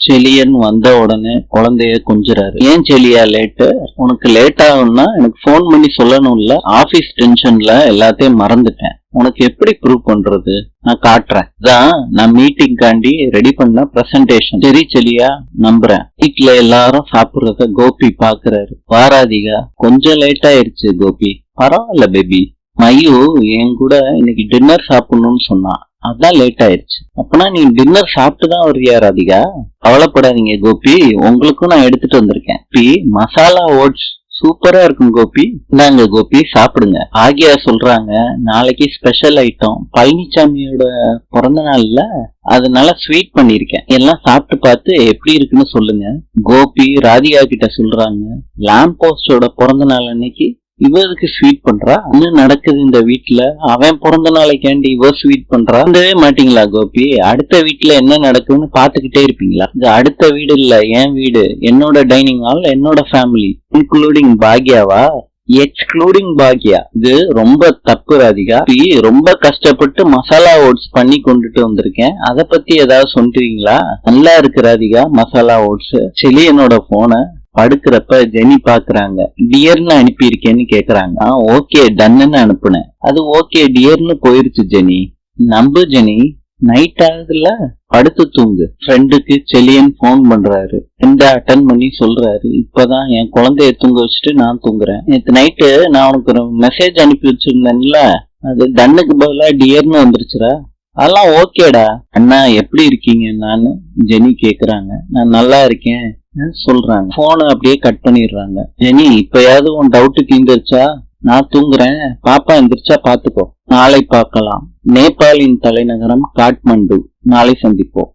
செலியன் வந்த உடனே குழந்தைய கொஞ்சுறாரு. ஏன் செலியா லேட்டு? உனக்கு லேட் ஆகும்னா எனக்கு போன் பண்ணி சொல்லணும்ல. ஆபீஸ் டென்ஷன்ல எல்லாத்தையும் மறந்துட்டேன். உனக்கு எப்படி ப்ரூவ் பண்றது? நான் காட்டுறேன். நான் மீட்டிங் காண்டி ரெடி பண்ண பிரசன்டேஷன். சரி செலியா, நம்புறேன். வீட்டுல எல்லாரும் சாப்பிடுறத கோபி பாக்குறாரு. வாராதிகா, கொஞ்சம் லேட் ஆயிருச்சு கோபி. பரவாயில்ல பேபி. மையு என் கூட இன்னைக்கு டின்னர் சாப்பிடணும்னு சொன்னான், அதான் லேட் ஆயிருச்சு. அப்பனா நீ டின்னர் சாப்பிட்டுதான் வருவியா ராதிகா? கவலைப்படாதீங்க கோபி, உங்களுக்கும் நான் எடுத்துட்டு வந்திருக்கேன். மசாலா ஓட்ஸ் சூப்பரா இருக்கும் கோபி. இந்தாங்க கோபி, சாப்பிடுங்க. ஆகியா சொல்றாங்க நாளைக்கு ஸ்பெஷல் ஐட்டம், பழனிசாமியோட பிறந்த நாள்ல, அதனால ஸ்வீட் பண்ணிருக்கேன். எல்லாம் சாப்பிட்டு பார்த்து எப்படி இருக்குன்னு சொல்லுங்க. கோபி ராதிகா கிட்ட சொல்றாங்க, லேம்ப் போஸ்டோட பிறந்த நாள் அன்னைக்கு இவருக்கு ஸ்வீட் பண்றா? என்ன நடக்குது இந்த வீட்டுல? அவன் பிறந்த நாளைக்காண்டி இவ ஸ்வீட் பண்றா? இருந்தவே மாட்டீங்களா கோபி? அடுத்த வீட்டுல என்ன நடக்குதுன்னு பாத்துக்கிட்டே இருப்பீங்களா? இது அடுத்த வீடு இல்ல, என் வீடு. என்னோட டைனிங் ஹால், என்னோட ஃபேமிலி, இன்க்ளூடிங் பாக்யாவா? எக்ஸ்க்ளூடிங் பாக்யா. இது ரொம்ப தப்பு ராதிகா. ரொம்ப கஷ்டப்பட்டு மசாலா ஓட்ஸ் பண்ணி கொண்டுட்டு வந்திருக்கேன், அத பத்தி ஏதாவது சொல்றீங்களா? நல்லா இருக்கு ராதிகா மசாலா ஓட்ஸ். செலியனோட போன படுக்கிறப்ப ஜெனி பாக்குறாங்க. டியர்னு அனுப்பியிருக்கேன்னு கேக்குறாங்க. ஓகே டன்னு அனுப்புனேன். அது ஓகே டியர்னு போயிருச்சு ஜெனி. நம்பு ஜெனி, நைட் ஆகுதுல்ல, படுத்து தூங்கு. ஃப்ரெண்டுக்கு செலியன் போன் பண்றாரு. ஃப்ரெண்ட அட்டன் பண்ணி சொல்றாரு, இப்பதான் என் குழந்தைய தூங்க வச்சுட்டு நான் தூங்குறேன். நேற்று நைட்டு நான் உனக்கு ஒரு மெசேஜ் அனுப்பி வச்சிருந்தேன்ல, அது டன்னுக்கு பதிலா டியர்னு வந்துருச்சுடா. அதெல்லாம் ஓகேடா. அண்ணா எப்படி இருக்கீங்க? நான் ஜெனி கேக்குறாங்க. நான் நல்லா இருக்கேன் சொல்றாங்க. போனை அப்படியே கட் பண்ணிடுறாங்க. ஜெனி, இப்பயாவது உன் டவுட்டுக்கு எந்திரிச்சா? நான் தூங்குறேன், பாப்பா எந்திரிச்சா பாத்துக்கோ. நாளை பார்க்கலாம். நேபாளின் தலைநகரம் காட்மண்டு. நாளை சந்திப்போம்.